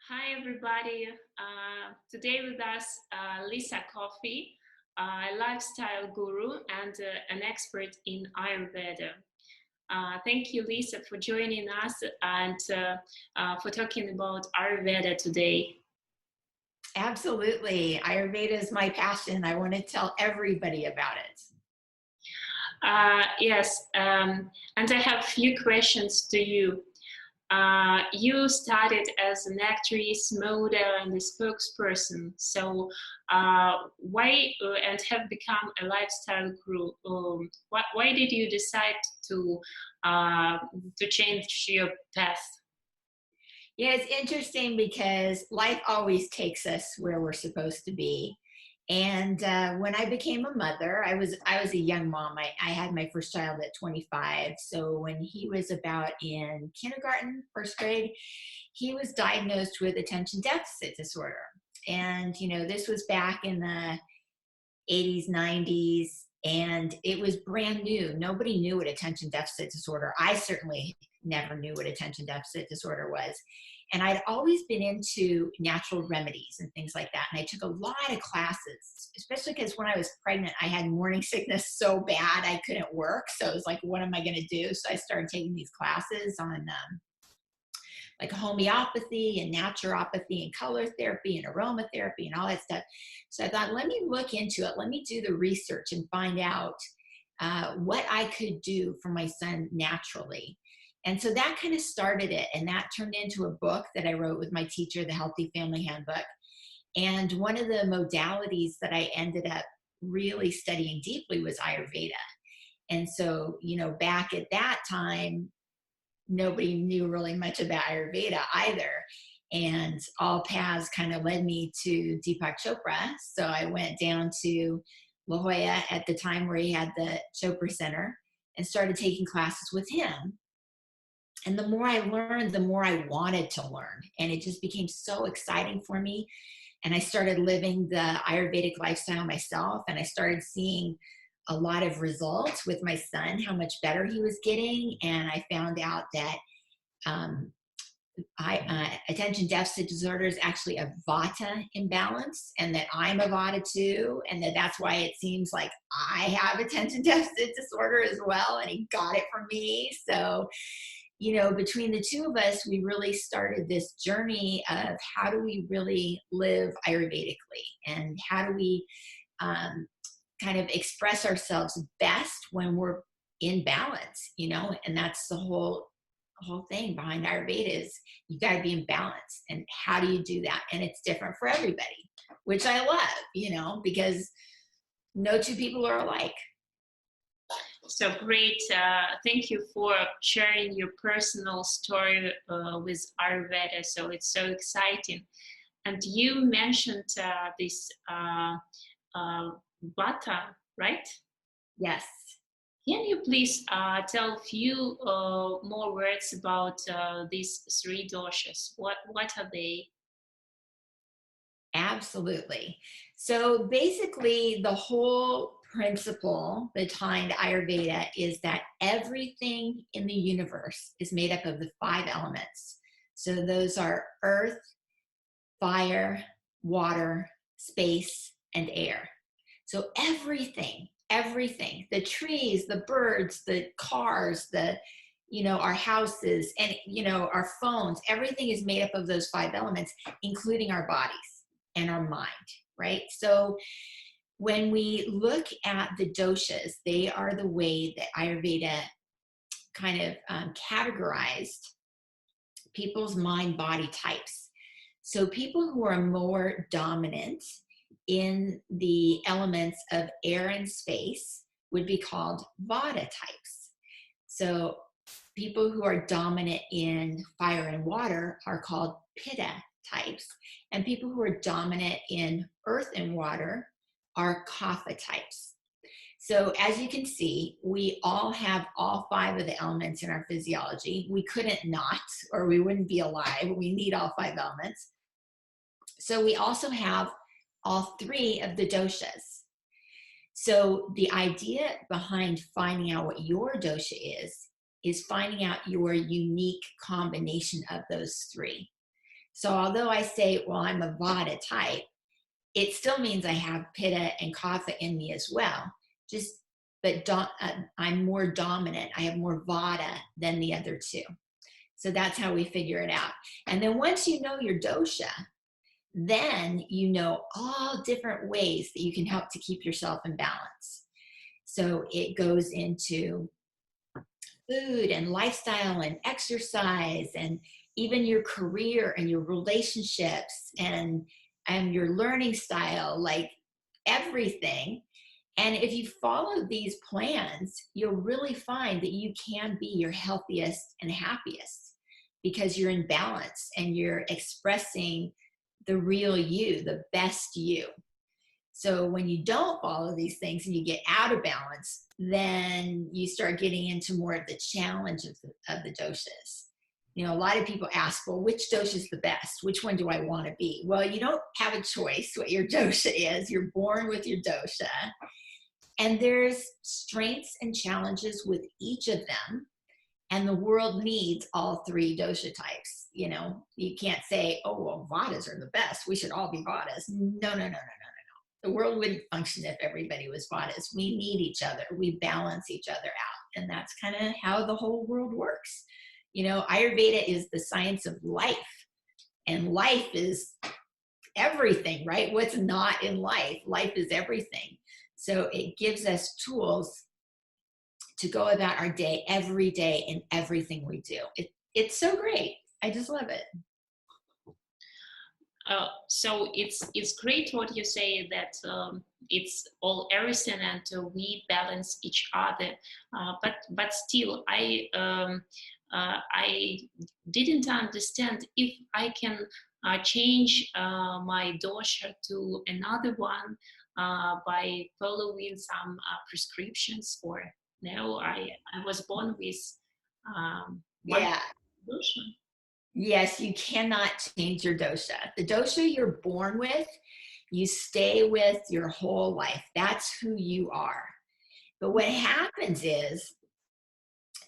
Hi, everybody. Today with us, Lissa Coffey, a lifestyle guru and an expert in Ayurveda. Thank you, Lisa, for joining us and for talking about Ayurveda today. Absolutely. Ayurveda is my passion. I want to tell everybody about it. Yes, and I have a few questions to you. You started as an actress, model, and a spokesperson. So, why and have become a lifestyle guru? Why did you decide to uh, to change your path? Yeah, it's interesting because life always takes us where we're supposed to be. And when I became a mother, I was a young mom. I had my first child at 25. So when he was about in kindergarten, first grade, he was diagnosed with attention deficit disorder. And this was back in the 80s, 90s, and it was brand new. Nobody knew what attention deficit disorder. I certainly never knew what attention deficit disorder was. And I'd always been into natural remedies and things like that. And I took a lot of classes, especially because when I was pregnant, I had morning sickness so bad I couldn't work. So it was like, what am I going to do? So I started taking these classes on like homeopathy and naturopathy and color therapy and aromatherapy and all that stuff. So I thought, let me look into it. Let me do the research and find out what I could do for my son naturally. And so that kind of started it. And that turned into a book that I wrote with my teacher, the Healthy Family Handbook. And one of the modalities that I ended up really studying deeply was Ayurveda. And so, back at that time, nobody knew really much about Ayurveda either. And all paths kind of led me to Deepak Chopra. So I went down to La Jolla at the time where he had the Chopra Center and started taking classes with him. And the more I learned, the more I wanted to learn. And it just became so exciting for me. And I started living the Ayurvedic lifestyle myself. And I started seeing a lot of results with my son, how much better he was getting. And I found out that um, attention deficit disorder is actually a vata imbalance, and that I'm a vata too, and that's why it seems like I have attention deficit disorder as well. And he got it from me. So, between the two of us, we really started this journey of how do we really live Ayurvedically, and how do we kind of express ourselves best when we're in balance, and that's the whole thing behind Ayurveda is you got to be in balance. And how do you do that? And it's different for everybody, which I love, because no two people are alike. So great. Thank you for sharing your personal story with Ayurveda. So it's so exciting. And you mentioned this Vata, right? Yes. Can you please tell a few more words about these three doshas? What are they? Absolutely. So basically, the whole principle behind Ayurveda is that everything in the universe is made up of the five elements. So those are earth, fire, water, space, and air. So everything, the trees, the birds, the cars, our houses, and, our phones, everything is made up of those five elements, including our bodies and our mind, right? So when we look at the doshas, they are the way that Ayurveda kind of categorized people's mind body types. So people who are more dominant in the elements of air and space would be called Vata types. So people who are dominant in fire and water are called Pitta types. And people who are dominant in earth and water are Kapha types. So as you can see, we all have all five of the elements in our physiology. We couldn't not, or we wouldn't be alive. We need all five elements. So we also have all three of the doshas. So the idea behind finding out what your dosha is finding out your unique combination of those three. So although I say, well, I'm a Vata type, it still means I have Pitta and Kapha in me as well. I'm more dominant. I have more Vata than the other two. So that's how we figure it out. And then once you know your dosha, then you know all different ways that you can help to keep yourself in balance. So it goes into food and lifestyle and exercise and even your career and your relationships and your learning style, like everything. And if you follow these plans, you'll really find that you can be your healthiest and happiest because you're in balance and you're expressing the real you, the best you. So when you don't follow these things and you get out of balance, then you start getting into more of the challenge of the doshas. You know, a lot of people ask, well, which dosha is the best? Which one do I want to be? Well, you don't have a choice what your dosha is. You're born with your dosha. And there's strengths and challenges with each of them. And the world needs all three dosha types. You know, you can't say, oh, well, Vatas are the best. We should all be Vatas. No. The world wouldn't function if everybody was Vatas. We need each other. We balance each other out. And that's kind of how the whole world works. You know, Ayurveda is the science of life. And life is everything, right? What's not in life? Life is everything. So it gives us tools to go about our day every day in everything we do. It's so great. I just love it. So it's great what you say that it's all everything and we balance each other. But still, I didn't understand if I can change my dosha to another one by following some prescriptions, or no, I was born with one dosha. Yes, you cannot change your dosha. The dosha you're born with, you stay with your whole life. That's who you are. But what happens is,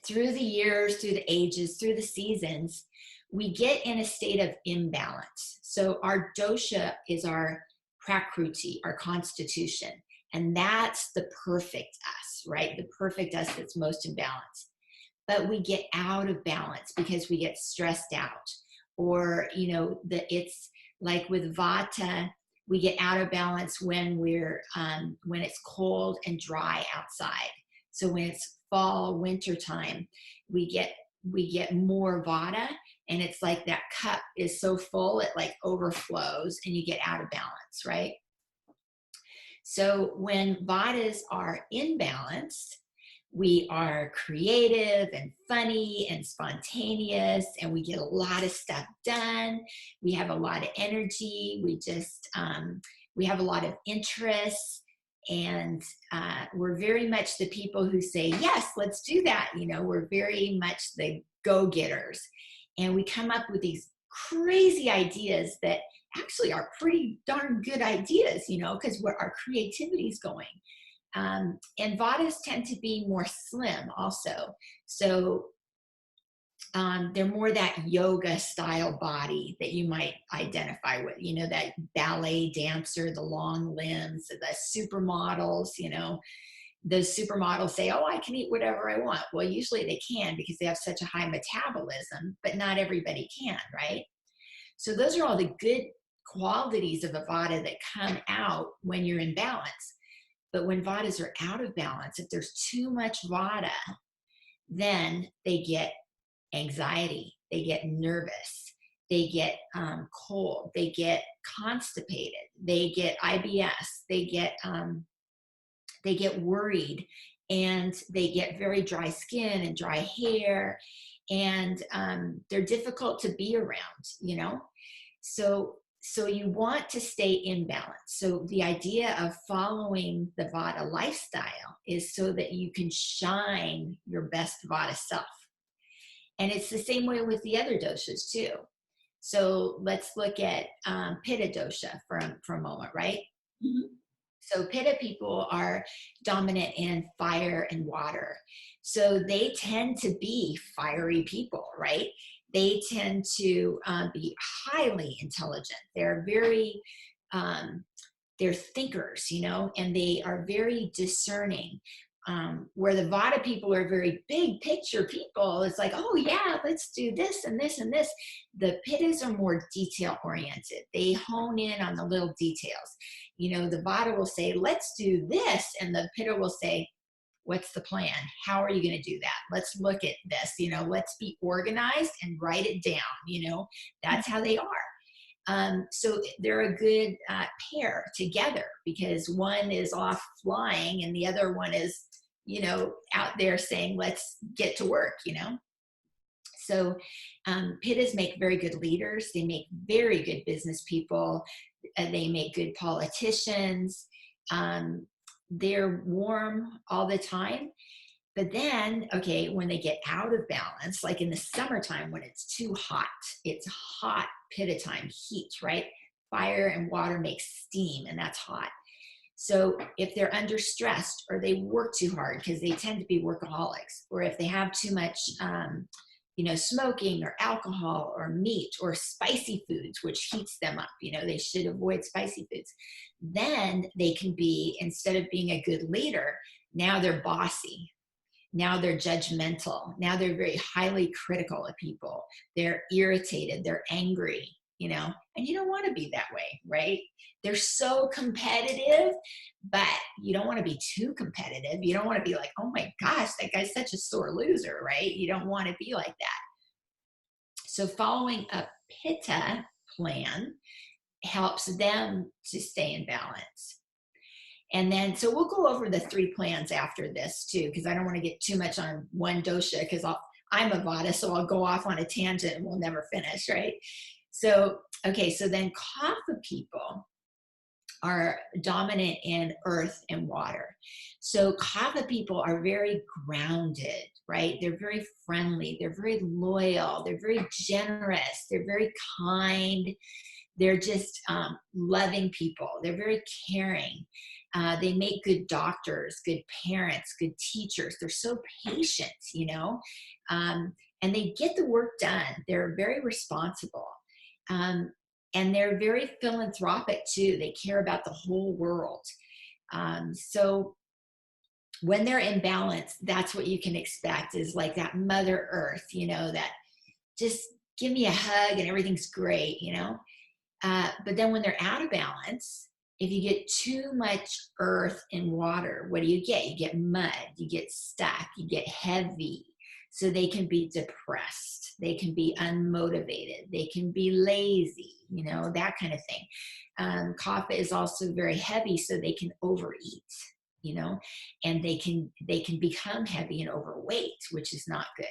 through the years, through the ages, through the seasons, we get in a state of imbalance. So our dosha is our prakruti, our constitution. And that's the perfect us, right? The perfect us that's most in balance. But we get out of balance because we get stressed out, or it's like with Vata, we get out of balance when when it's cold and dry outside. So when it's fall, winter time, we get more Vata, and it's like that cup is so full it like overflows and you get out of balance, right? So when Vatas are in balance, we are creative and funny and spontaneous, and we get a lot of stuff done. We have a lot of energy. We have a lot of interests, and we're very much the people who say, yes, let's do that. You know, we're very much the go-getters, and we come up with these crazy ideas that actually are pretty darn good ideas, you know, because our creativity is going. And Vatas tend to be more slim also. So they're more that yoga style body that you might identify with, you know, that ballet dancer, the long limbs, the supermodels, you know. Those supermodels say, oh, I can eat whatever I want. Well, usually they can because they have such a high metabolism, but not everybody can, right? So those are all the good qualities of a Vata that come out when you're in balance. But when Vatas are out of balance, if there's too much Vata, then they get anxiety, they get nervous, they get cold, they get constipated, they get IBS, they get worried, and they get very dry skin and dry hair, and they're difficult to be around, you know? So you want to stay in balance. So the idea of following the Vata lifestyle is so that you can shine your best Vata self. And it's the same way with the other doshas too. So let's look at Pitta dosha for a moment, right? Mm-hmm. So Pitta people are dominant in fire and water. So they tend to be fiery people, right? they tend to be highly intelligent. They're very, they're thinkers, you know, and they are very discerning. Where the Vata people are very big picture people. It's like, oh yeah, let's do this and this and this. The Pittas are more detail oriented. They hone in on the little details. You know, the Vata will say, let's do this. And the Pitta will say, what's the plan? How are you going to do that? Let's look at this, you know, let's be organized and write it down. You know, that's how they are. So they're a good pair together, because one is off flying and the other one is, you know, out there saying, let's get to work, you know. So Pittas make very good leaders. They make very good business people. They make good politicians. They're warm all the time. But then, okay, when they get out of balance, like in the summertime when it's too hot, it's hot Pitta time, heat, right? Fire and water make steam, and that's hot. So if they're under stressed, or they work too hard, because they tend to be workaholics, or if they have too much, you know, smoking or alcohol or meat or spicy foods, which heats them up, you know, they should avoid spicy foods. Then they can be, instead of being a good leader, now they're bossy. Now they're judgmental. Now they're very highly critical of people. They're irritated. They're angry, you know, and you don't want to be that way, right? They're so competitive, but you don't want to be too competitive. You don't want to be like, oh my gosh, that guy's such a sore loser, right? You don't want to be like that. So following a Pitta plan helps them to stay in balance. And then, so we'll go over the 3 plans after this too, because I don't want to get too much on one dosha, because I'm a Vata, so I'll go off on a tangent and we'll never finish, right? So, okay, so then Kapha people are dominant in earth and water. So Kapha people are very grounded, right? They're very friendly. They're very loyal. They're very generous. They're very kind. They're just loving people. They're very caring. They make good doctors, good parents, good teachers. They're so patient, you know, and they get the work done. They're very responsible. And they're very philanthropic too. They care about the whole world. So when they're in balance, that's what you can expect, is like that Mother Earth, you know, that just give me a hug and everything's great, you know. But then when they're out of balance, if you get too much earth and water, what do? You get mud, you get stuck, you get heavy. So they can be depressed, they can be unmotivated, they can be lazy, you know, that kind of thing. Kapha is also very heavy, so they can overeat, you know, and they can become heavy and overweight, which is not good.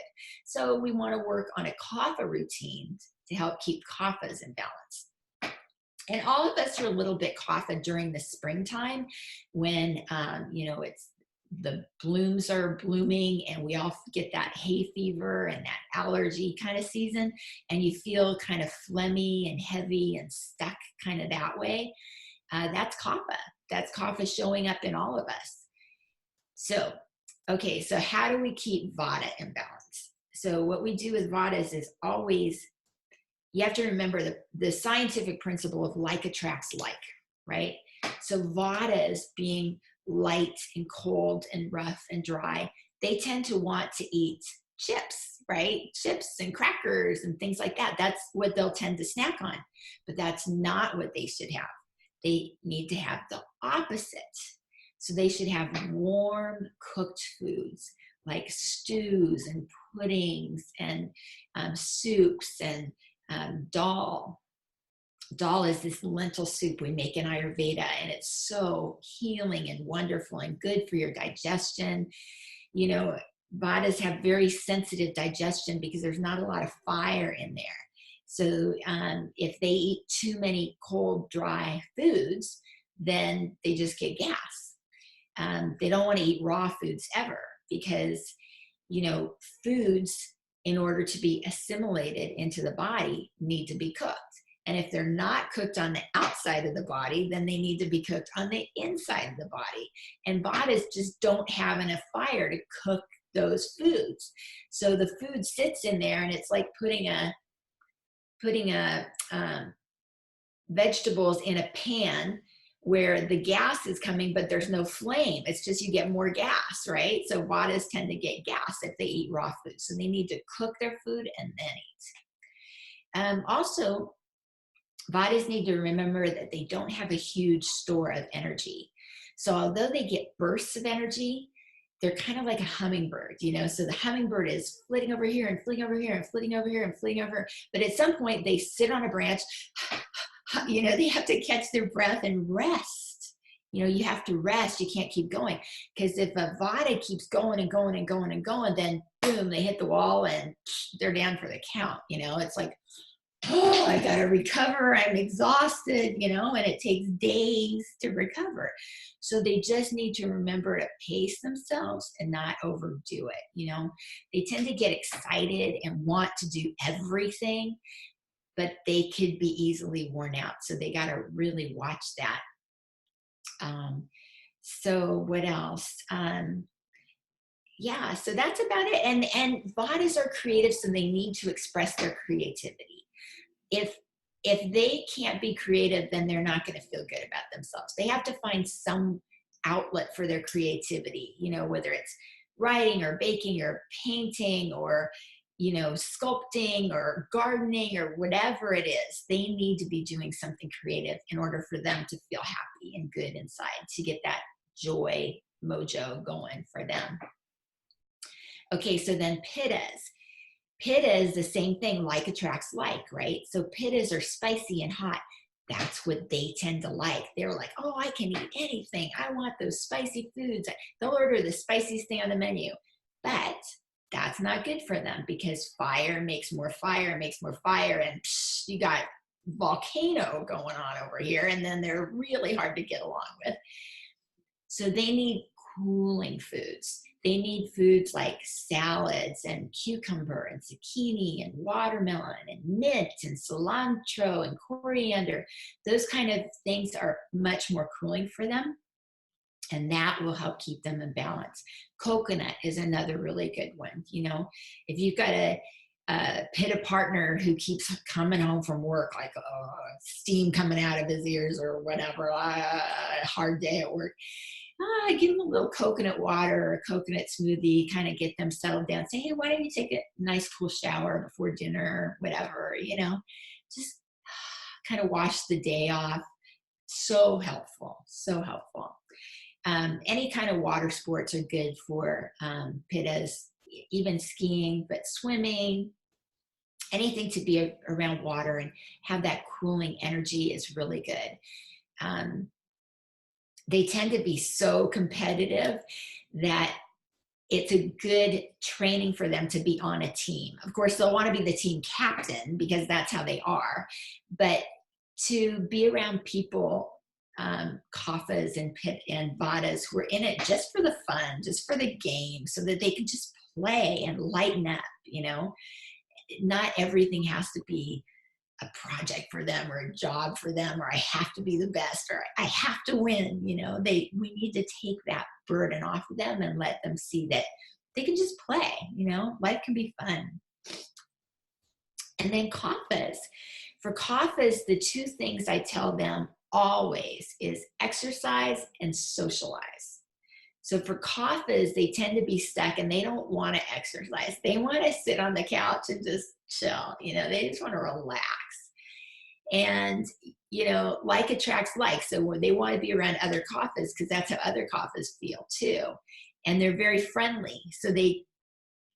So we want to work on a Kapha routine to help keep Kaphas in balance. And all of us are a little bit Kapha during the springtime, when, you know, the blooms are blooming and we all get that hay fever and that allergy kind of season, and you feel kind of phlegmy and heavy and stuck kind of that way. That's Kapha. That's Kapha showing up in all of us. So, okay, so how do we keep Vata in balance? So what we do with Vatas is always, you have to remember the scientific principle of like attracts like, right? So Vatas, being light and cold and rough and dry, they tend to want to eat chips, right? Chips and crackers and things like that. That's what they'll tend to snack on. But that's not what they should have. They need to have the opposite. So they should have warm cooked foods like stews and puddings and soups and dal. Dal is this lentil soup we make in Ayurveda, and it's so healing and wonderful and good for your digestion. You know, Vatas have very sensitive digestion because there's not a lot of fire in there. So if they eat too many cold, dry foods, then they just get gas. They don't want to eat raw foods ever, because, you know, foods, in order to be assimilated into the body, need to be cooked. And if they're not cooked on the outside of the body, then they need to be cooked on the inside of the body. And Vatas just don't have enough fire to cook those foods. So the food sits in there, and it's like putting a vegetables in a pan where the gas is coming, but there's no flame. It's just you get more gas, right? So Vadas tend to get gas if they eat raw food. So they need to cook their food and then eat. Also, Vadas need to remember that they don't have a huge store of energy. So although they get bursts of energy, they're kind of like a hummingbird, so the hummingbird is flitting over here and flitting over here and flitting over here and flitting over. But at some point they sit on a branch, they have to catch their breath and rest. You have to rest. You can't keep going, because if a Vata keeps going and going and going and going, then boom, they hit the wall and they're down for the count. It's like, oh, I got to recover. I'm exhausted, and it takes days to recover. So they just need to remember to pace themselves and not overdo it. They tend to get excited and want to do everything, but they could be easily worn out. So they got to really watch that. So what else? Yeah, so that's about it. And Vadas are creative, so they need to express their creativity. If they can't be creative, then they're not going to feel good about themselves. They have to find some outlet for their creativity, whether it's writing or baking or painting or, sculpting or gardening or whatever it is. They need to be doing something creative in order for them to feel happy and good inside, to get that joy mojo going for them. Okay, so then Pittas. Pitta is the same thing, like attracts like, right? So Pittas are spicy and hot. That's what they tend to like. They're like, oh, I can eat anything. I want those spicy foods. They'll order the spiciest thing on the menu. But that's not good for them, because fire makes more fire, and you got volcano going on over here, and then they're really hard to get along with. So they need cooling foods. They need foods like salads and cucumber and zucchini and watermelon and mint and cilantro and coriander. Those kind of things are much more cooling for them, and that will help keep them in balance. Coconut is another really good one. If you've got a Pitta partner who keeps coming home from work, like steam coming out of his ears or whatever, a hard day at work, give them a little coconut water or a coconut smoothie, kind of get them settled down. Say, hey, why don't you take a nice cool shower before dinner or whatever, just kind of wash the day off. So helpful, so helpful. Any kind of water sports are good for Pittas, even skiing, but swimming, anything to be around water and have that cooling energy is really good. They tend to be so competitive that it's a good training for them to be on a team. Of course, they'll want to be the team captain because that's how they are. But to be around people, Kaphas and Vadas, who are in it just for the fun, just for the game, so that they can just play and lighten up, Not everything has to be a project for them or a job for them, or I have to be the best, or I have to win. We need to take that burden off of them and let them see that they can just play. Life can be fun. And then Kaphas. For Kaphas, the two things I tell them always is exercise and socialize. So for Kaphas, they tend to be stuck and they don't want to exercise. They want to sit on the couch and just chill. They just want to relax. And, like attracts like. So when they want to be around other Kaphas, because that's how other Kaphas feel too. And they're very friendly. So they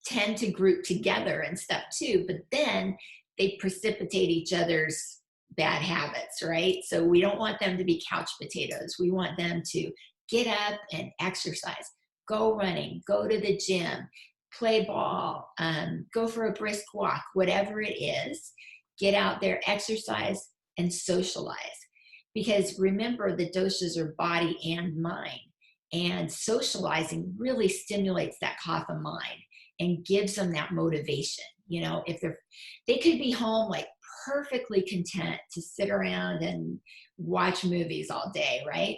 tend to group together and stuff too. But then they precipitate each other's bad habits, right? So we don't want them to be couch potatoes. We want them to get up and exercise, go running, go to the gym, play ball, go for a brisk walk, whatever it is. Get out there, exercise, and socialize. Because remember, the doshas are body and mind. And socializing really stimulates that kapha mind and gives them that motivation. If they could be home like perfectly content to sit around and watch movies all day, right?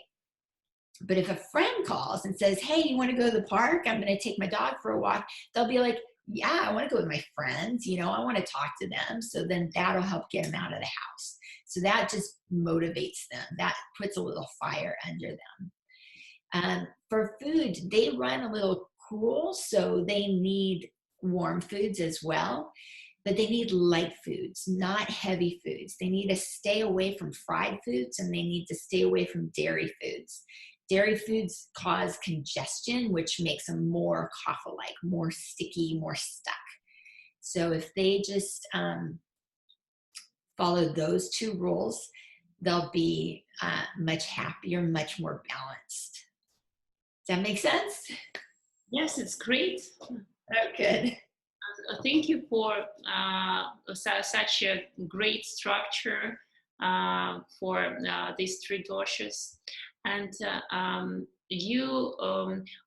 But if a friend calls and says, hey, you want to go to the park? I'm going to take my dog for a walk. They'll be like, yeah, I want to go with my friends. You know, I want to talk to them. So then that'll help get them out of the house. So that just motivates them. That puts a little fire under them. For food, they run a little cool, so they need warm foods as well, but they need light foods, not heavy foods. They need to stay away from fried foods, and they need to stay away from dairy foods. Dairy foods cause congestion, which makes them more cough-like, more sticky, more stuck. So if they just follow those two rules, they'll be much happier, much more balanced. Does that make sense? Yes, it's great. Oh, good. Thank you for such a great structure for these three doshas. And you,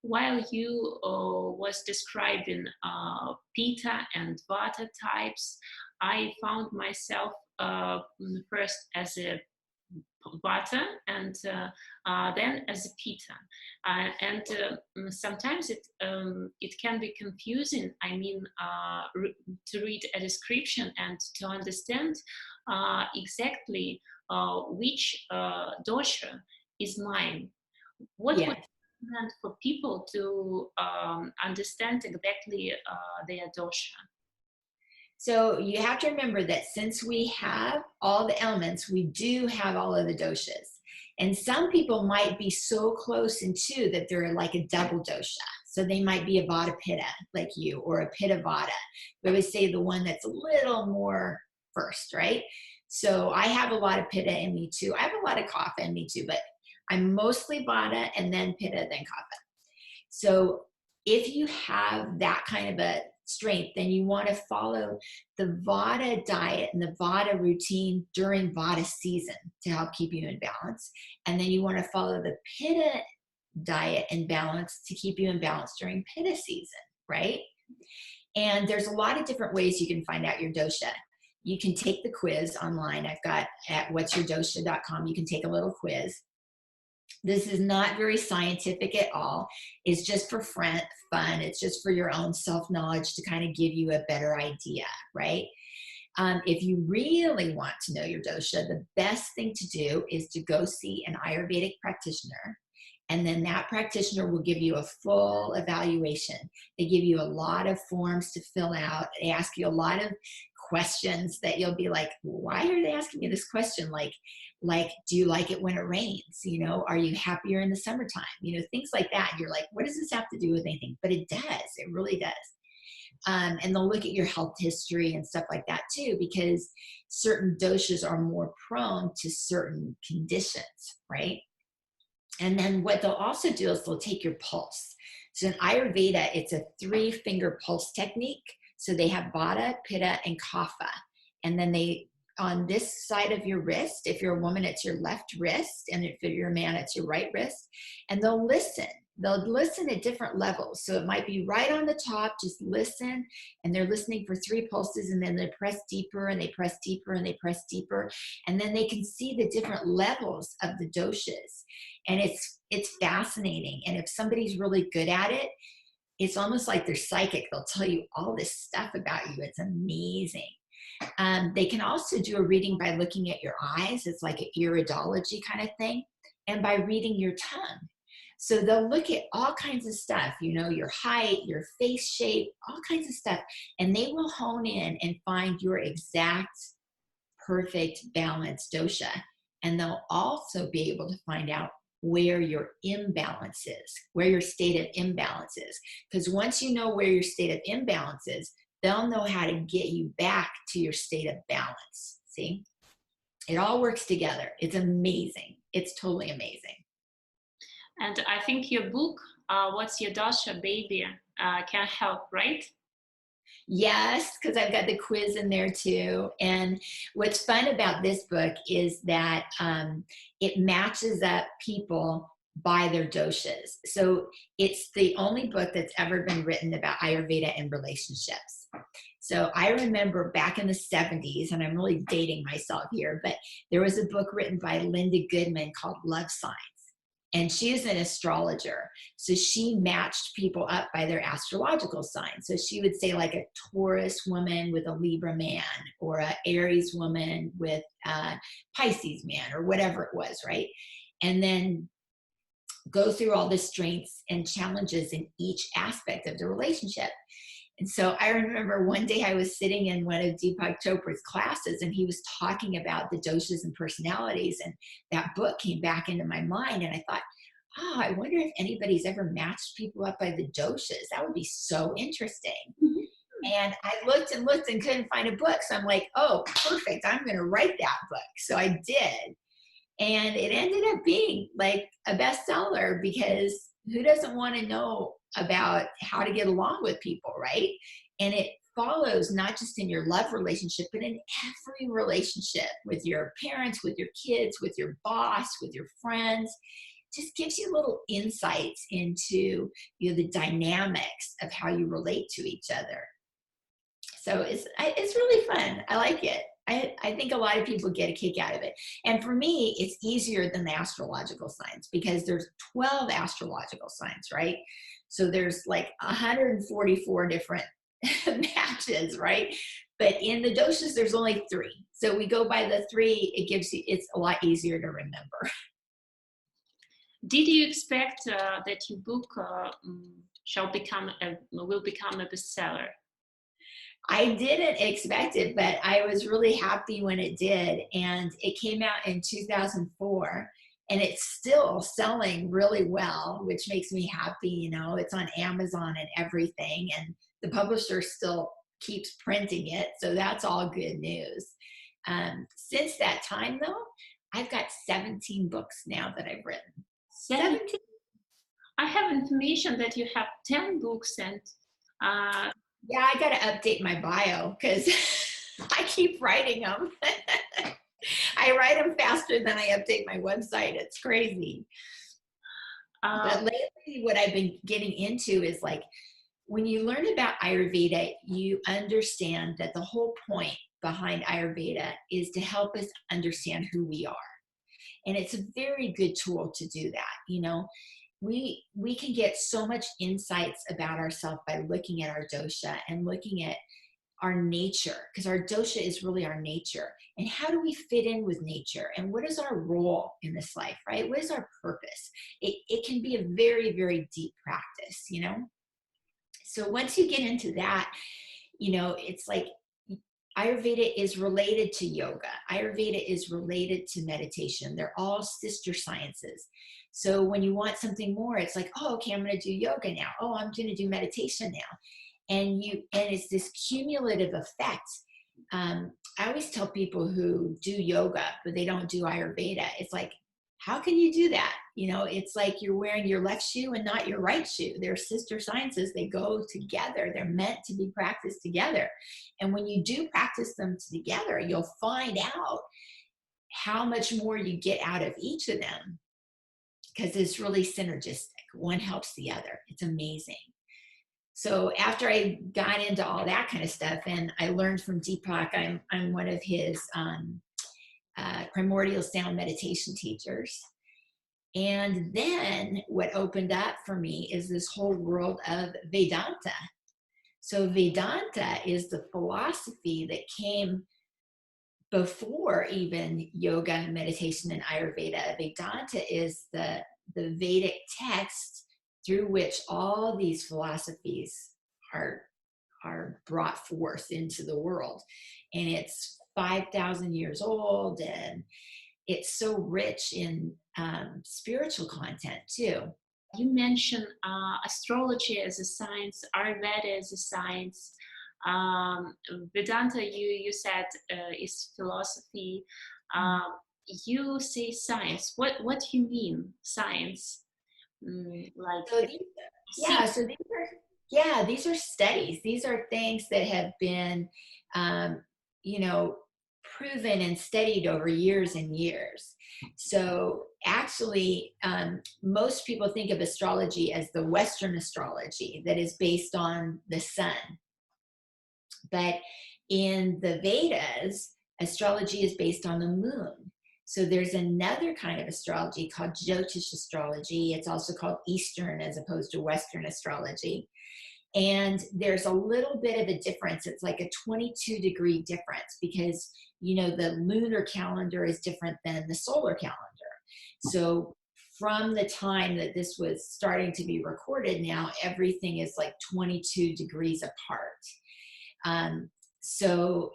while you was describing Pitta and Vata types, I found myself first as a Vata and then as a Pitta, and sometimes it can be confusing. I mean, to read a description and to understand exactly which dosha is mine. What would you recommend for people to understand exactly their dosha? So you have to remember that since we have all the elements, we do have all of the doshas. And some people might be so close in two that they're like a double dosha. So they might be a Vata Pitta like you, or a Pitta Vata. We always say the one that's a little more first, right? So I have a lot of Pitta in me too. I have a lot of Kapha in me too, but I'm mostly Vata and then Pitta, then Kapha. So if you have that kind of a strength, then you want to follow the Vata diet and the Vata routine during Vata season to help keep you in balance. And then you want to follow the Pitta diet and balance to keep you in balance during Pitta season, right? And there's a lot of different ways you can find out your dosha. You can take the quiz online. I've got at whatsyourdosha.com. You can take a little quiz. This is not very scientific at all. It's just for fun. It's just for your own self-knowledge to kind of give you a better idea, right? If you really want to know your dosha, the best thing to do is to go see an Ayurvedic practitioner. And then that practitioner will give you a full evaluation. They give you a lot of forms to fill out. They ask you a lot of questions that you'll be like, why are they asking me this question? Like, do you like it when it rains? You know, are you happier in the summertime? You know, things like that. You're like, what does this have to do with anything? But it does. It really does. And they'll look at your health history and stuff like that too, because certain doshas are more prone to certain conditions, right? And then what they'll also do is they'll take your pulse. So in Ayurveda, it's a 3-finger pulse technique. So they have Vata, Pitta, and Kapha. And then they, on this side of your wrist, if you're a woman, it's your left wrist. And if you're a man, it's your right wrist. And they'll listen. They'll listen at different levels. So it might be right on the top, just listen. And they're listening for 3 pulses. And then they press deeper and they press deeper and they press deeper. And then they can see the different levels of the doshas. And it's fascinating. And if somebody's really good at it, it's almost like they're psychic. They'll tell you all this stuff about you. It's amazing. They can also do a reading by looking at your eyes. It's like an iridology kind of thing. And by reading your tongue. So they'll look at all kinds of stuff, you know, your height, your face shape, all kinds of stuff. And they will hone in and find your exact perfect balanced dosha. And they'll also be able to find out where your imbalance is, where your state of imbalance is. Because once you know where your state of imbalance is, they'll know how to get you back to your state of balance. See? It all works together. It's amazing. It's totally amazing. And I think your book, What's Your Dosha, Baby, can help, right? Yes, because I've got the quiz in there too. And what's fun about this book is that it matches up people by their doshas. So it's the only book that's ever been written about Ayurveda and relationships. So I remember back in the 70s, and I'm really dating myself here, but there was a book written by Linda Goodman called Love Signs. And she is an astrologer. So she matched people up by their astrological sign. So she would say like a Taurus woman with a Libra man, or a Aries woman with a Pisces man, or whatever it was, right? And then go through all the strengths and challenges in each aspect of the relationship. And so I remember one day I was sitting in one of Deepak Chopra's classes, and he was talking about the doshas and personalities, and that book came back into my mind, and I thought, oh, I wonder if anybody's ever matched people up by the doshas. That would be so interesting. Mm-hmm. And I looked and looked and couldn't find a book. So I'm like, oh, perfect. I'm going to write that book. So I did. And it ended up being like a bestseller, because who doesn't want to know about how to get along with people, right? And it follows not just in your love relationship, but in every relationship with your parents, with your kids, with your boss, with your friends. Just gives you little insights into, you know, the dynamics of how you relate to each other. So it's really fun. I like it. I think a lot of people get a kick out of it. And for me, it's easier than the astrological signs, because there's 12 astrological signs, right? So there's like 144 different matches, right? But in the doshas, there's only 3. So we go by the 3. It's a lot easier to remember. Did you expect that your book will become a bestseller? I didn't expect it, but I was really happy when it did. And it came out in 2004, and it's still selling really well, which makes me happy. You know, it's on Amazon and everything, and the publisher still keeps printing it. So that's all good news. Since that time, though, I've got 17 books now that I've written. 17? I have information that you have 10 books, and yeah, I got to update my bio, because I keep writing them. I write them faster than I update my website. It's crazy. But lately, what I've been getting into is, like, when you learn about Ayurveda, you understand that the whole point behind Ayurveda is to help us understand who we are. And it's a very good tool to do that. You know, we can get so much insights about ourselves by looking at our dosha and looking at our nature, because our dosha is really our nature. And how do we fit in with nature? And what is our role in this life, right? What is our purpose? It can be a very, very deep practice, you know? So once you get into that, you know, it's like Ayurveda is related to yoga. Ayurveda is related to meditation. They're all sister sciences. So when you want something more, it's like, oh, okay, I'm going to do yoga now. Oh, I'm going to do meditation now. And it's this cumulative effect. I always tell people who do yoga, but they don't do Ayurveda, it's like, how can you do that? You know, it's like you're wearing your left shoe and not your right shoe. They're sister sciences. They go together. They're meant to be practiced together. And when you do practice them together, you'll find out how much more you get out of each of them, because it's really synergistic. One helps the other. It's amazing. So after I got into all that kind of stuff, and I learned from Deepak, I'm one of his primordial sound meditation teachers. And then what opened up for me is this whole world of Vedanta. So Vedanta is the philosophy that came before even yoga, meditation, and Ayurveda. Vedanta is the Vedic text through which all these philosophies are brought forth into the world. And it's 5,000 years old, and it's so rich in spiritual content too. You mentioned astrology as a science, Ayurveda as a science. Vedanta, you said, is philosophy. You say science. What do you mean, science? These are studies. These are things that have been, proven and studied over years and years. So actually, most people think of astrology as the Western astrology that is based on the sun. But in the Vedas, astrology is based on the moon. So there's another kind of astrology called Jyotish astrology. It's also called Eastern as opposed to Western astrology. And there's a little bit of a difference. It's like a 22-degree difference because, the lunar calendar is different than the solar calendar. So from the time that this was starting to be recorded, now everything is like 22 degrees apart. So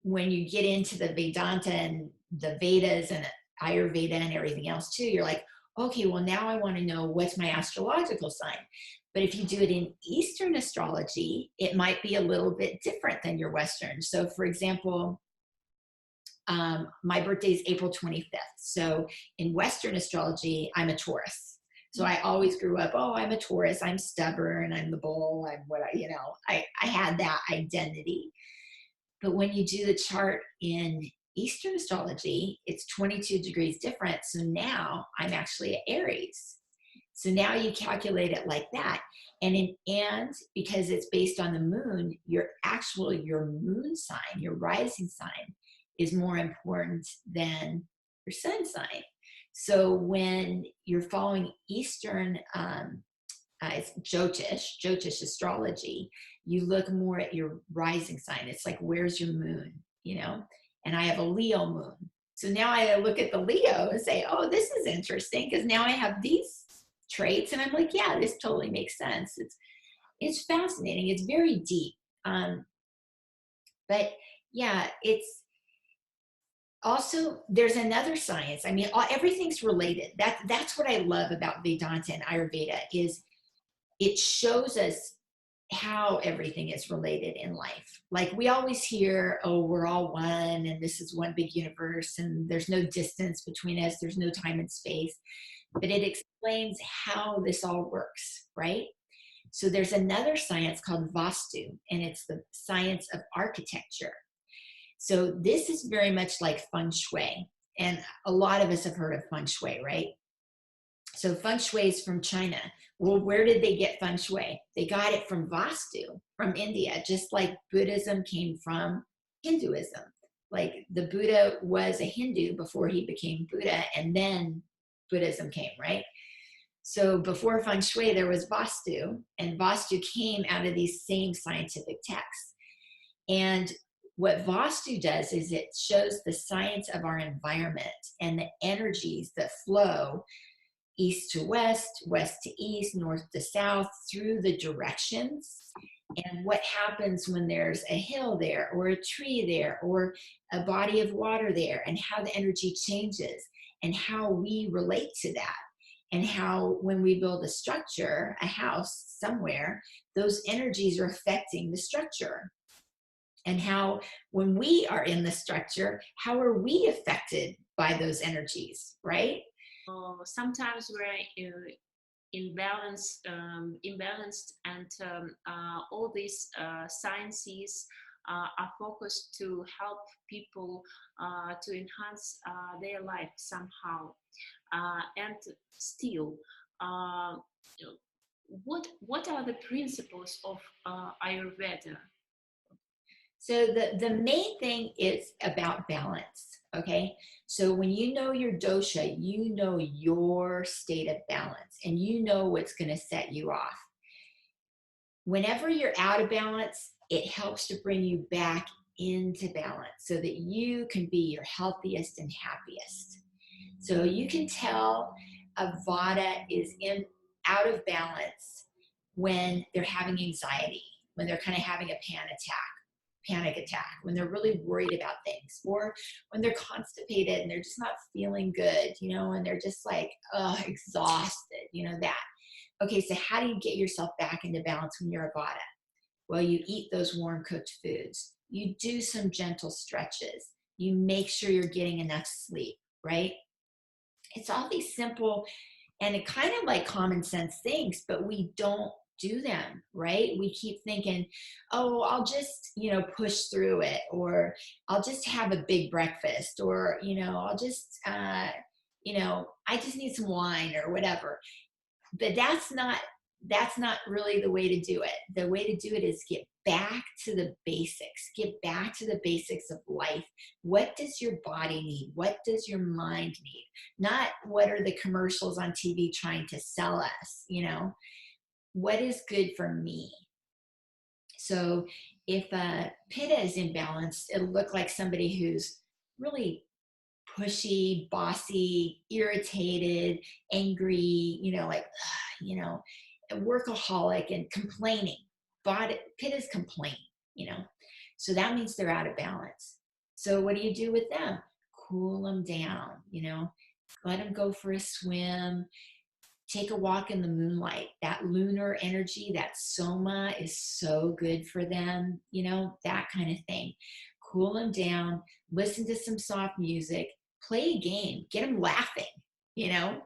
when you get into the Vedanta and the Vedas and Ayurveda and everything else too, you're like, okay, well, now I want to know what's my astrological sign. But if you do it in Eastern astrology, it might be a little bit different than your Western. So for example, my birthday is April 25th. So in Western astrology, I'm a Taurus. So I always grew up, oh, I'm a Taurus, I'm stubborn, I'm the bull, I'm what I had that identity. But when you do the chart in Eastern astrology, it's 22 degrees different. So now I'm actually an Aries. So now you calculate it like that. And because it's based on the moon, your moon sign, your rising sign is more important than your sun sign. So when you're following Eastern it's Jyotish astrology, you look more at your rising sign. It's like, where's your moon, And I have a Leo moon. So now I look at the Leo and say, oh, this is interesting because now I have these traits. And I'm like, yeah, this totally makes sense. It's fascinating. It's very deep. But yeah, it's also, there's another science. I mean, everything's related. That's what I love about Vedanta and Ayurveda is it shows us how everything is related in life. Like we always hear, oh, we're all one and this is one big universe and there's no distance between us. There's no time and space, but it explains how this all works, right? So there's another science called Vastu, and it's the science of architecture. So this is very much like feng shui. And a lot of us have heard of feng shui, right? So feng shui is from China. Well, where did they get feng shui? They got it from Vastu, from India, just like Buddhism came from Hinduism. Like the Buddha was a Hindu before he became Buddha, and then Buddhism came, right? So before feng shui, there was Vastu, and Vastu came out of these same scientific texts. And what Vastu does is it shows the science of our environment and the energies that flow east to west, west to east, north to south, through the directions, and what happens when there's a hill there, or a tree there, or a body of water there, and how the energy changes, and how we relate to that, and how when we build a structure, a house somewhere, those energies are affecting the structure. And how when we are in the structure, how are we affected by those energies, right? Sometimes we're imbalanced, and all these sciences are focused to help people to enhance their life somehow. And still, what are the principles of Ayurveda? So the main thing is about balance, okay? So when you know your dosha, you know your state of balance, and you know what's going to set you off. Whenever you're out of balance, it helps to bring you back into balance so that you can be your healthiest and happiest. So you can tell a Vata is out of balance when they're having anxiety, when they're kind of having a panic attack, when they're really worried about things, or when they're constipated and they're just not feeling good, and they're just like, exhausted, that. Okay, so how do you get yourself back into balance when you're a Vata? Well, you eat those warm cooked foods. You do some gentle stretches. You make sure you're getting enough sleep, right? It's all these simple and it kind of like common sense things, but we don't do them, right? We keep thinking, oh, I'll just, push through it, or I'll just have a big breakfast, or, I'll just, I just need some wine or whatever. But that's not that's not really the way to do it. The way to do it is get back to the basics. Get back to the basics of life. What does your body need? What does your mind need? Not what are the commercials on TV trying to sell us, you know? What is good for me? So if Pitta is imbalanced, it'll look like somebody who's really pushy, bossy, irritated, angry, you know, like, you know, a workaholic and complaining. Pitta is complaining, you know. So that means they're out of balance. So what do you do with them? Cool them down, you know, let them go for a swim, take a walk in the moonlight. That lunar energy, that soma is so good for them, you know, that kind of thing. Cool them down, listen to some soft music, play a game, get them laughing, you know.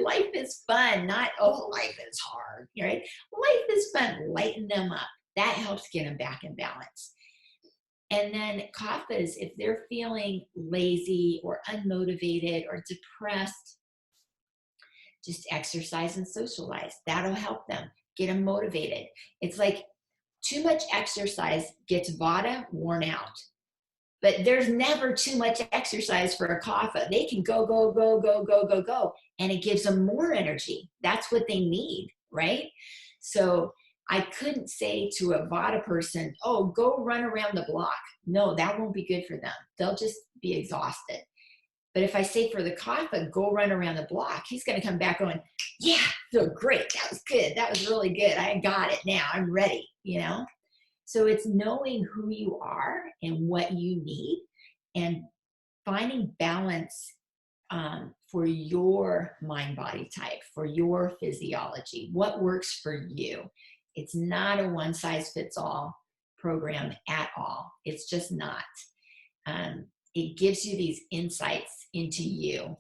Life is fun, not, oh, life is hard, right? Life is fun, lighten them up. That helps get them back in balance. And then kaphas, if they're feeling lazy or unmotivated or depressed, just exercise and socialize. That'll help them, get them motivated. It's like too much exercise gets vata worn out. But there's never too much exercise for a kapha. They can go, go, go, go, go, go, go. And it gives them more energy. That's what they need, right? So I couldn't say to a vata person, oh, go run around the block. No, that won't be good for them. They'll just be exhausted. But if I say for the kapha, go run around the block, he's going to come back going, yeah, feel great. That was good. That was really good. I got it now. I'm ready, you know? So it's knowing who you are and what you need and finding balance for your mind-body type, for your physiology, what works for you. It's not a one-size-fits-all program at all. It's just not. It gives you these insights into you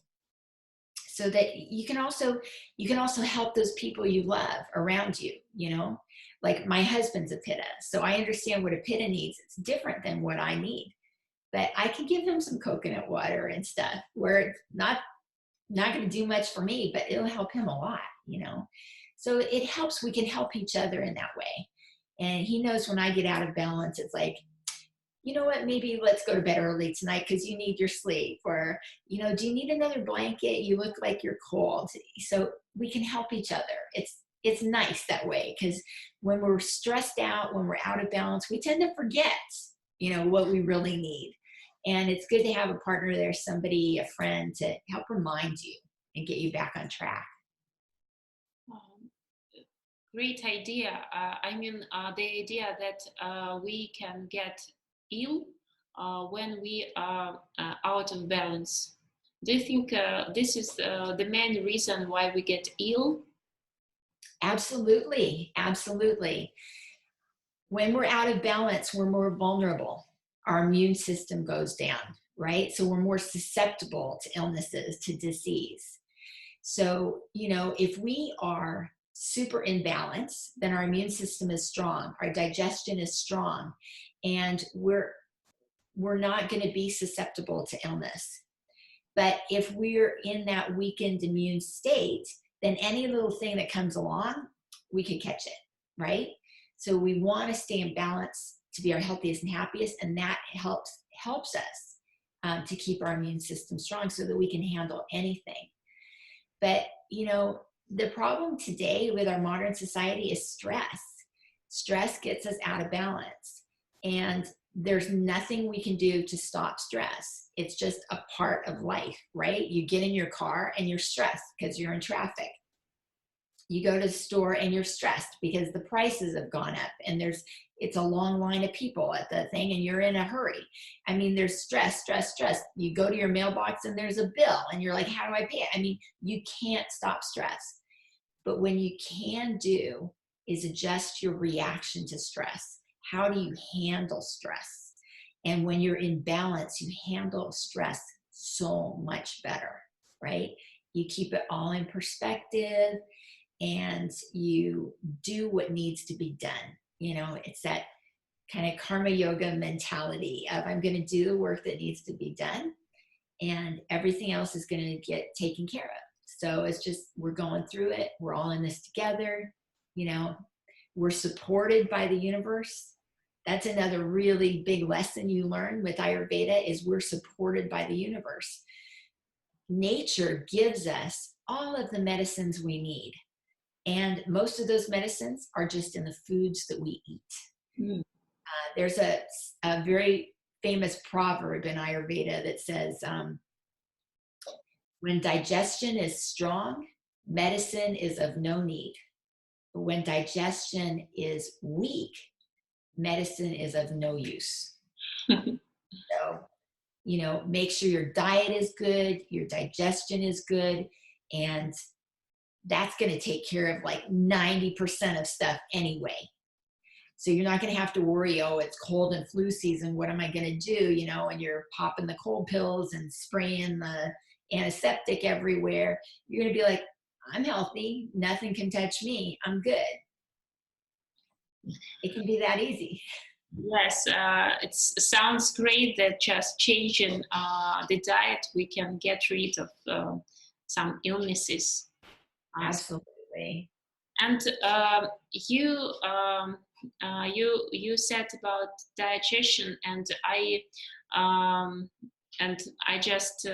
so that you can also help those people you love around you, you know? Like my husband's a pitta, so I understand what a pitta needs. It's different than what I need, but I can give him some coconut water and stuff where it's not going to do much for me, but it'll help him a lot, you know? So it helps. We can help each other in that way. And he knows when I get out of balance, it's like, you know what, maybe let's go to bed early tonight because you need your sleep. Or, you know, do you need another blanket? You look like you're cold. So we can help each other. It's nice that way, because when we're stressed out, when we're out of balance, we tend to forget, you know, what we really need. And it's good to have a partner there, somebody, a friend, to help remind you and get you back on track. Great idea. The idea that we can get ill when we are out of balance. Do you think this is the main reason why we get ill? Absolutely. Absolutely. When we're out of balance, we're more vulnerable. Our immune system goes down, right? So we're more susceptible to illnesses, to disease. So, you know, if we are super in balance, then our immune system is strong, our digestion is strong, and we're not going to be susceptible to illness. But if we're in that weakened immune state, then any little thing that comes along, we can catch it, right? So we want to stay in balance to be our healthiest and happiest, and that helps us to keep our immune system strong so that we can handle anything. But, you know, the problem today with our modern society is stress. Stress gets us out of balance, and there's nothing we can do to stop stress. It's just a part of life, right? You get in your car and you're stressed because you're in traffic. You go to the store and you're stressed because the prices have gone up and it's a long line of people at the thing and you're in a hurry. I mean, there's stress. You go to your mailbox and there's a bill and you're like, how do I pay it? I mean, you can't stop stress. But when you can do is adjust your reaction to stress. How do you handle stress? And when you're in balance, you handle stress so much better, right? You keep it all in perspective and you do what needs to be done. You know, it's that kind of karma yoga mentality of I'm going to do the work that needs to be done and everything else is going to get taken care of. So it's just, we're going through it. We're all in this together. You know, we're supported by the universe. That's another really big lesson you learn with Ayurveda, is we're supported by the universe. Nature gives us all of the medicines we need. And most of those medicines are just in the foods that we eat. Mm. There's a very famous proverb in Ayurveda that says, when digestion is strong, medicine is of no need. But when digestion is weak, medicine is of no use. So, you know, make sure your diet is good, your digestion is good, and that's going to take care of like 90% of stuff anyway. So you're not going to have to worry, oh, it's cold and flu season, what am I going to do? You know, and you're popping the cold pills and spraying the antiseptic everywhere. You're going to be like, I'm healthy, nothing can touch me, I'm good. It can be that easy. Yes, it sounds great that just changing the diet, we can get rid of some illnesses. Absolutely. And you said about digestion, and I just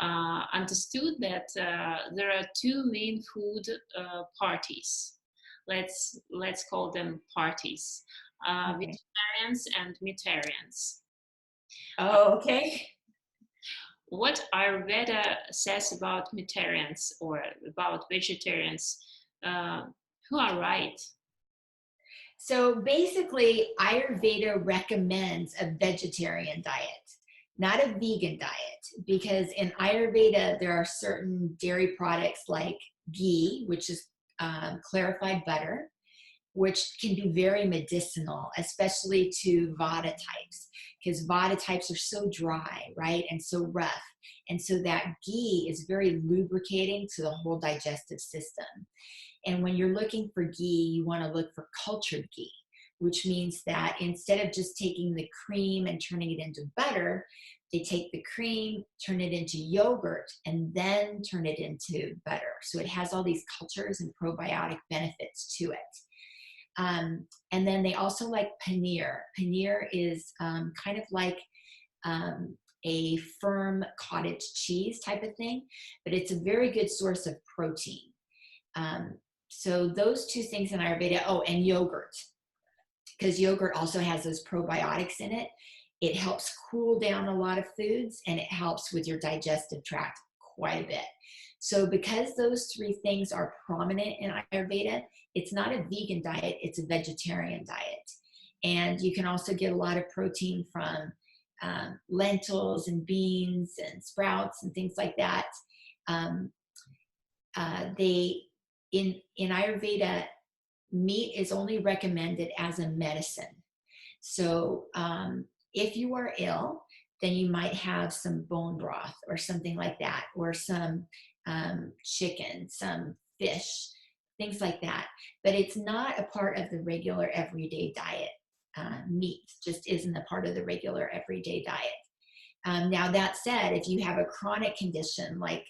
understood that there are two main food parties. Let's call them parties. Okay. Vegetarians and meatarians. Oh, okay. What Ayurveda says about meatarians or about vegetarians, who are right? So basically, Ayurveda recommends a vegetarian diet, not a vegan diet, because in Ayurveda, there are certain dairy products like ghee, which is clarified butter, which can be very medicinal, especially to Vata types, because Vata types are so dry, right, and so rough. And so that ghee is very lubricating to the whole digestive system. And when you're looking for ghee, you want to look for cultured ghee, which means that instead of just taking the cream and turning it into butter, they take the cream, turn it into yogurt, and then turn it into butter. So it has all these cultures and probiotic benefits to it. And then they also like paneer. Paneer is kind of like a firm cottage cheese type of thing, but it's a very good source of protein. So those two things in Ayurveda, oh, and yogurt, because yogurt also has those probiotics in it. It helps cool down a lot of foods, and it helps with your digestive tract quite a bit. So because those three things are prominent in Ayurveda, it's not a vegan diet, it's a vegetarian diet. And you can also get a lot of protein from lentils and beans and sprouts and things like that. In Ayurveda, meat is only recommended as a medicine. So if you are ill, then you might have some bone broth or something like that, or some chicken, some fish, things like that. But it's not a part of the regular everyday diet. Meat just isn't a part of the regular everyday diet. Now that said, if you have a chronic condition like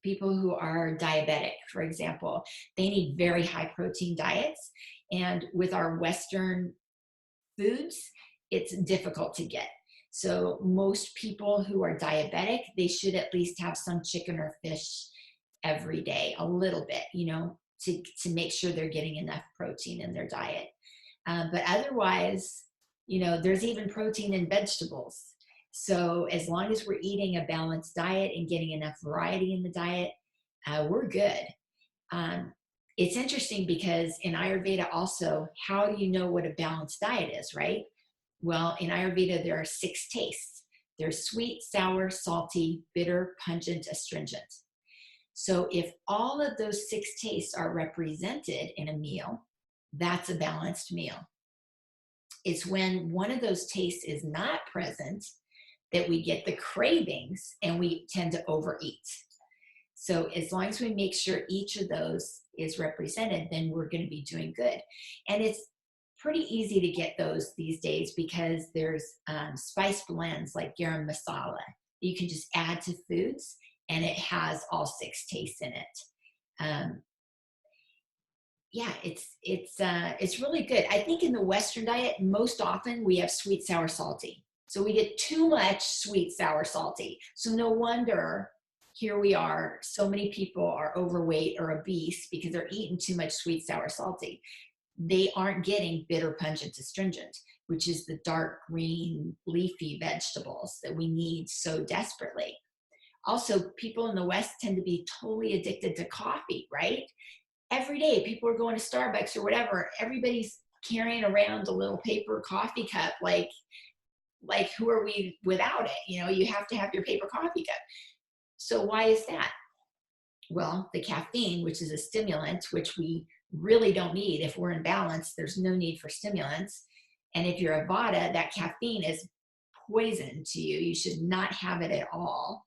people who are diabetic, for example, they need very high protein diets. And with our Western foods, it's difficult to get. So most people who are diabetic, they should at least have some chicken or fish every day, a little bit, you know, to make sure they're getting enough protein in their diet. But otherwise, you know, there's even protein in vegetables. So as long as we're eating a balanced diet and getting enough variety in the diet, we're good. It's interesting because in Ayurveda also, how do you know what a balanced diet is, right? Well, in Ayurveda, there are 6 tastes. There's sweet, sour, salty, bitter, pungent, astringent. So if all of those 6 tastes are represented in a meal, that's a balanced meal. It's when one of those tastes is not present that we get the cravings and we tend to overeat. So as long as we make sure each of those is represented, then we're going to be doing good. And it's pretty easy to get those these days because there's spice blends like garam masala. You can just add to foods and it has all 6 tastes in it. Yeah, it's really good. I think in the Western diet, most often we have sweet, sour, salty. So we get too much sweet, sour, salty. So no wonder here we are, so many people are overweight or obese because they're eating too much sweet, sour, salty. They aren't getting bitter, pungent, astringent, which is the dark green leafy vegetables that we need so desperately. Also, people in the West tend to be totally addicted to coffee, right? Every day people are going to Starbucks or whatever. Everybody's carrying around a little paper coffee cup. Like who are we without it? You know, you have to have your paper coffee cup. So why is that? Well, the caffeine, which is a stimulant, which we really don't need. If we're in balance, there's no need for stimulants. And if you're a Vata, that caffeine is poison to you. You should not have it at all.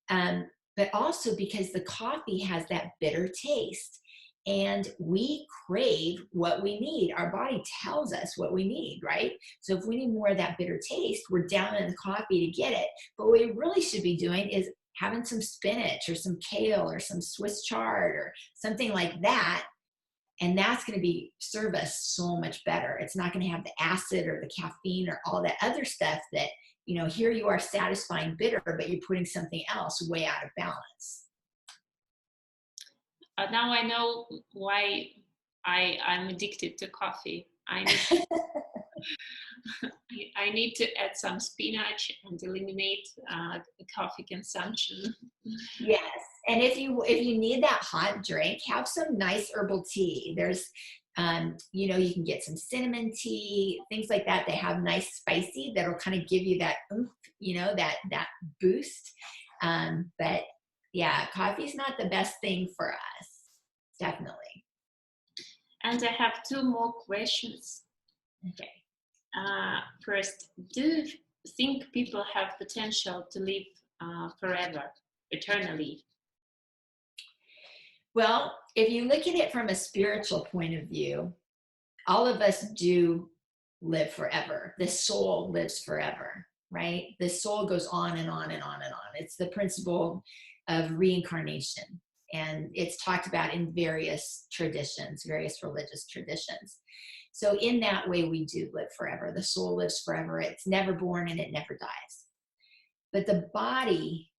But also because the coffee has that bitter taste. And we crave what we need. Our body tells us what we need, right? So if we need more of that bitter taste, we're down in the coffee to get it. But what we really should be doing is having some spinach or some kale or some Swiss chard or something like that. And that's going to serve us so much better. It's not going to have the acid or the caffeine or all that other stuff that, you know, here you are satisfying bitter, but you're putting something else way out of balance. Now I know why I'm addicted to coffee. I need to add some spinach and eliminate coffee consumption. Yes, and if you need that hot drink, have some nice herbal tea. There's, you know, you can get some cinnamon tea, things like that. They have nice spicy that'll kind of give you that oomph, you know, that boost. But yeah, coffee's not the best thing for us, definitely. And I have 2 more questions. Okay. First, do you think people have potential to live forever, eternally? Well, if you look at it from a spiritual point of view, all of us do live forever. The soul lives forever, right? The soul goes on and on and on and on. It's the principle of reincarnation. And it's talked about in various traditions, various religious traditions. So in that way, we do live forever. The soul lives forever. It's never born and it never dies. But the body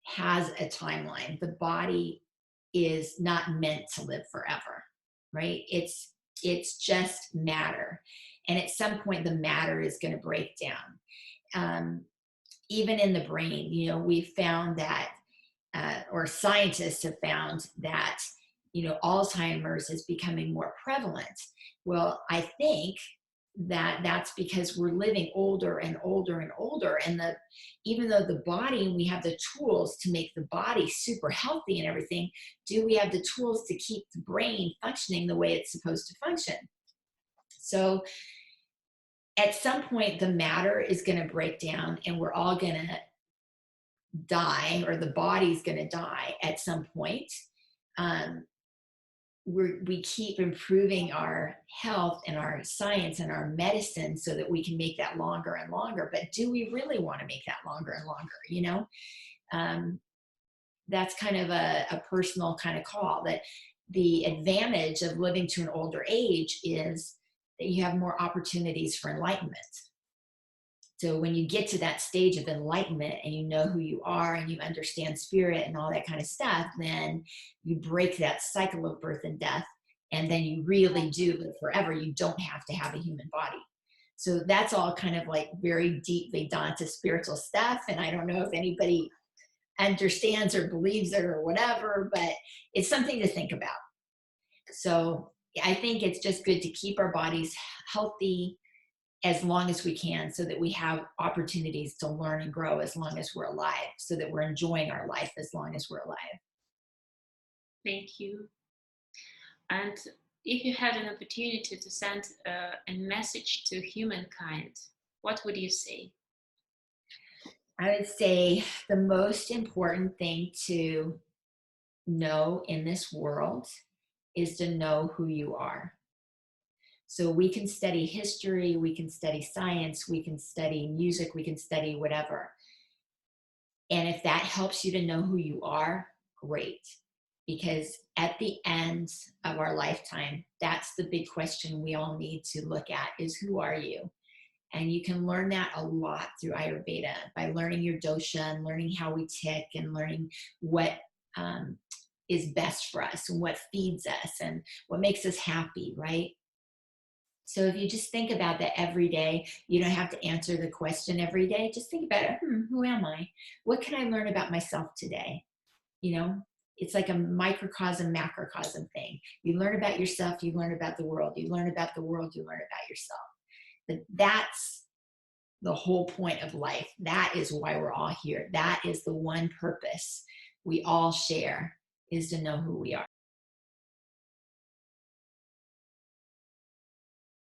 has a timeline. The body is not meant to live forever, right? It's just matter. And at some point, the matter is going to break down. Even in the brain, you know, we've found that, or scientists have found that, you know, Alzheimer's is becoming more prevalent. Well, I think that that's because we're living older and older and older. And even though the body, we have the tools to make the body super healthy and everything, do we have the tools to keep the brain functioning the way it's supposed to function? So at some point, the matter is going to break down and we're all going to die, or the body's going to die at some point. We keep improving our health and our science and our medicine so that we can make that longer and longer. But do we really want to make that longer and longer? You know, that's kind of a personal kind of call. That the advantage of living to an older age is that you have more opportunities for enlightenment. So when you get to that stage of enlightenment and you know who you are and you understand spirit and all that kind of stuff, then you break that cycle of birth and death, and then you really do live forever. You don't have to have a human body. So that's all kind of like very deep Vedanta spiritual stuff. And I don't know if anybody understands or believes it or whatever, but it's something to think about. So I think it's just good to keep our bodies healthy as long as we can, so that we have opportunities to learn and grow as long as we're alive, so that we're enjoying our life as long as we're alive. Thank you. And if you had an opportunity to send a message to humankind, what would you say? I would say the most important thing to know in this world is to know who you are. So we can study history, we can study science, we can study music, we can study whatever. And if that helps you to know who you are, great. Because at the end of our lifetime, that's the big question we all need to look at is who are you? And you can learn that a lot through Ayurveda by learning your dosha and learning how we tick and learning what is best for us and what feeds us and what makes us happy, right? So if you just think about that every day, you don't have to answer the question every day. Just think about it. Who am I? What can I learn about myself today? You know, it's like a microcosm, macrocosm thing. You learn about yourself, you learn about the world. You learn about the world, you learn about yourself. But that's the whole point of life. That is why we're all here. That is the one purpose we all share, is to know who we are.